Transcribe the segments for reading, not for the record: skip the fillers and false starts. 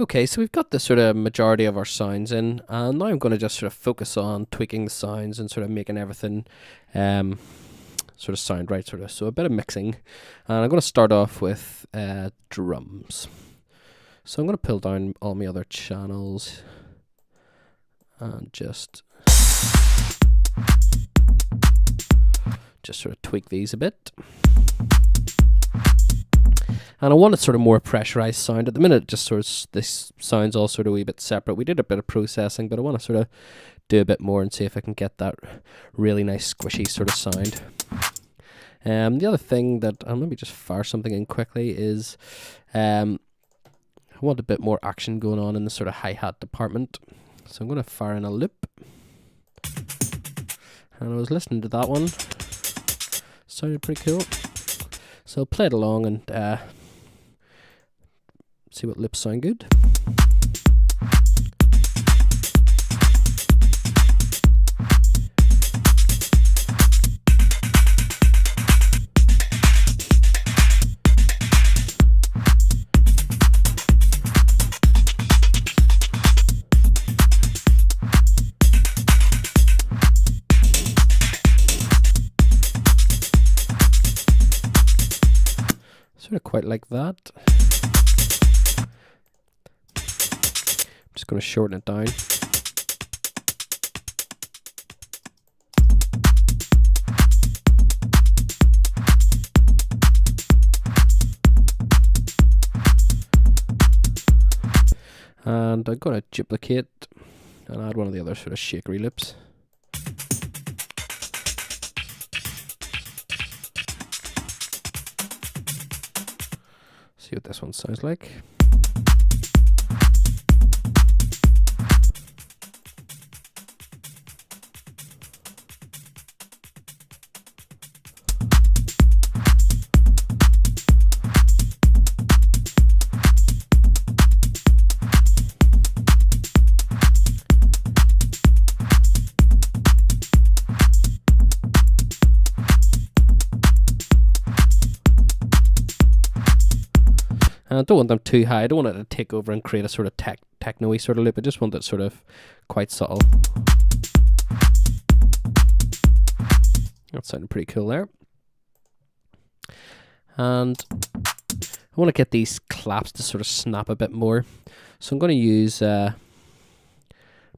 Okay, so we've got the sort of majority of our sounds in, and now I'm going to just sort of focus on tweaking the sounds and sort of making everything sort of sound right, sort of. So a bit of mixing, and I'm going to start off with drums. So I'm going to pull down all my other channels and just sort of tweak these a bit. And I want a sort of more pressurized sound. At the minute, just sort of this sounds all sort of a wee bit separate. We did a bit of processing, but I want to sort of do a bit more and see if I can get that really nice squishy sort of sound. The other thing that, let me just fire something in quickly, is I want a bit more action going on in the sort of hi-hat department. So I'm going to fire in a loop. And I was listening to that one. Sounded pretty cool. So I'll play it along and see what loops sound good. Sort of quite like that. I'm just going to shorten it down. And I'm going to duplicate and add one of the other sort of shakery loops. See what this one sounds like. I don't want them too high. I don't want it to take over and create a sort of techno-y sort of loop. I just want it sort of quite subtle. That sounded pretty cool there. And I want to get these claps to sort of snap a bit more. So I'm going to use a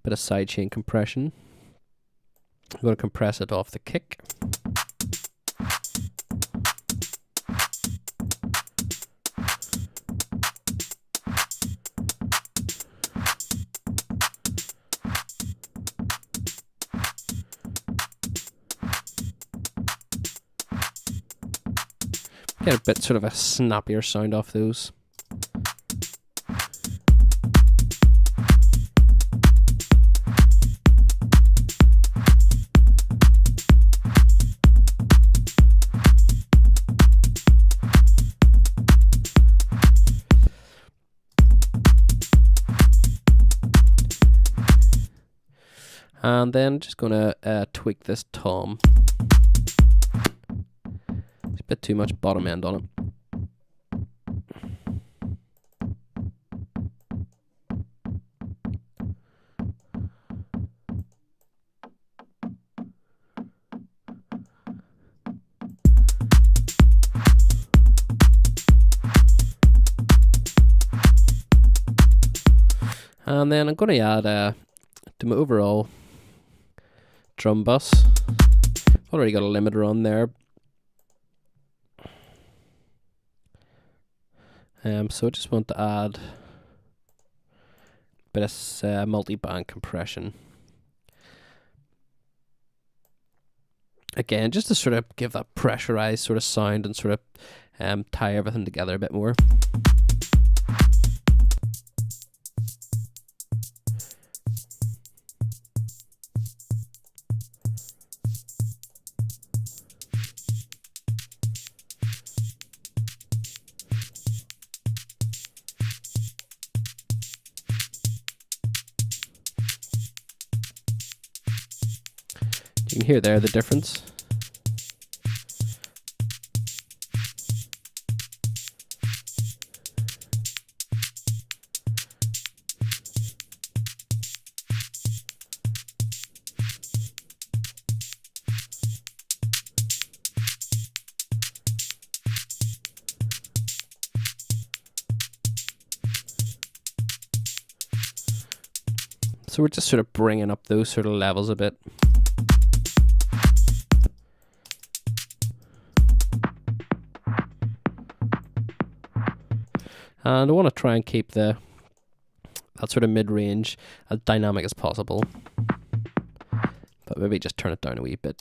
bit of sidechain compression. I'm going to compress it off the kick. Get a bit sort of a snappier sound off those. And then just gonna tweak this tom. Bit too much bottom end on it. And then I'm going to add to my overall drum bus. I've already got a limiter on there. So I just want to add a bit of multi-band compression. Again, just to sort of give that pressurized sort of sound and sort of tie everything together a bit more. You can hear there the difference. So we're just sort of bringing up those sort of levels a bit. And I want to try and keep that sort of mid-range as dynamic as possible, but maybe just turn it down a wee bit.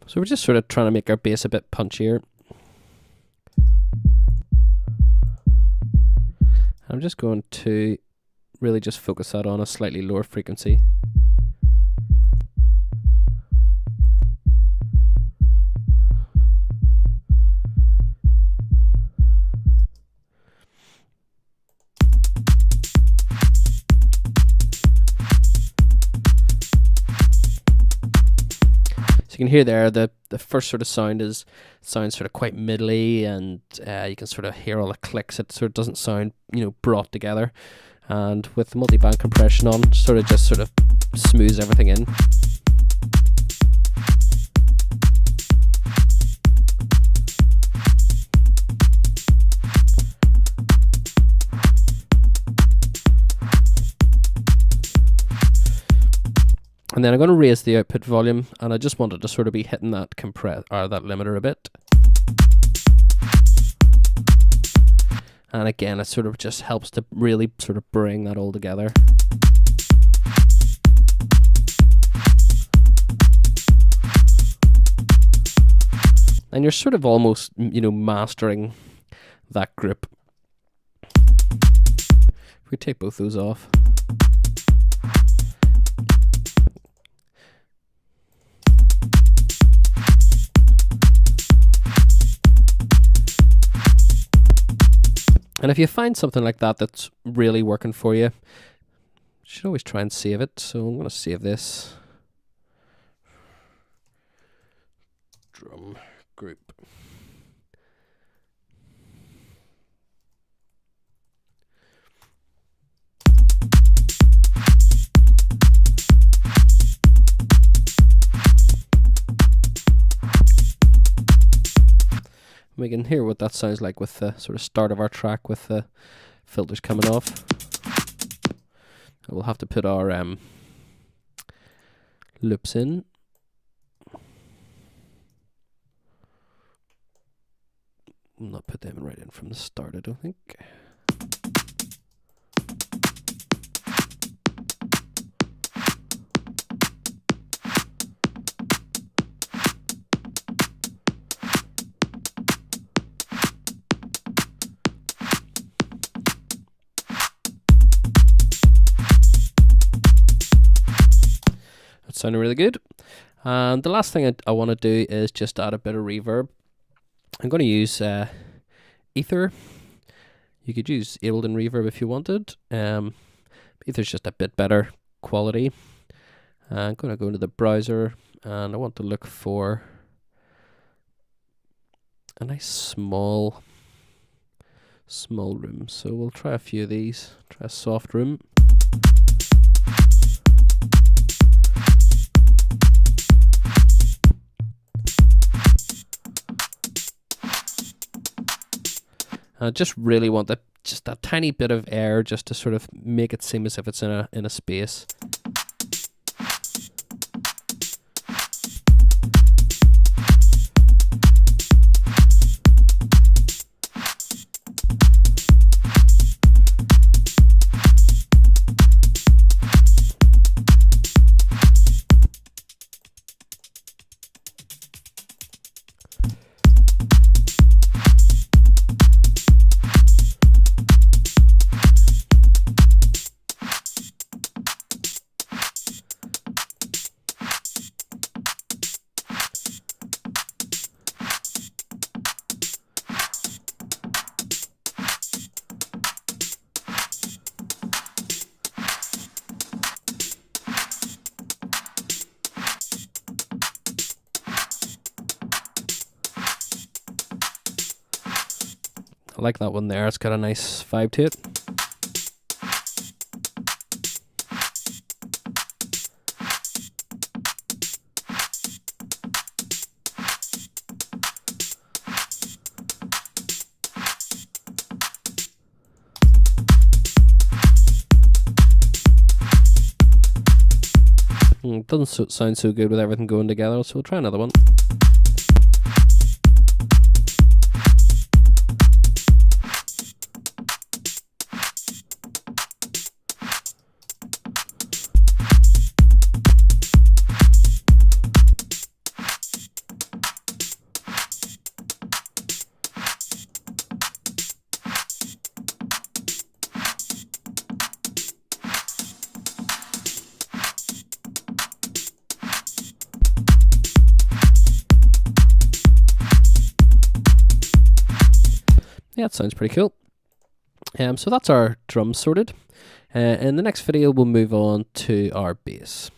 So we're just sort of trying to make our bass a bit punchier. I'm just going to really just focus that on a slightly lower frequency. So you can hear there the first sort of sound sounds sort of quite middly, and you can sort of hear all the clicks. It sort of doesn't sound, you know, brought together. And with the multi-band compression on, sort of smooths everything in. And then I'm going to raise the output volume, and I just wanted to sort of be hitting that that limiter a bit. And again, it sort of just helps to really sort of bring that all together. And you're sort of almost, you know, mastering that group. If we take both those off. And if you find something like that that's really working for you, you should always try and save it. So I'm going to save this. Drum group. We can hear what that sounds like with the sort of start of our track with the filters coming off. We'll have to put our loops in. We'll not put them right in from the start, I don't think. Sounding really good. And the last thing I want to do is just add a bit of reverb. I'm going to use Ether. You could use Ableton Reverb if you wanted. Ether's just a bit better quality. I'm going to go into the browser, and I want to look for a nice small room. So we'll try a few of these. Try a soft room. I just really want just that tiny bit of air, just to sort of make it seem as if it's in a space. like that one there. It's got a nice vibe to it. It doesn't sound so good with everything going together, so we'll try another one. Yeah, it sounds pretty cool. So that's our drums sorted. In the next video, we'll move on to our bass.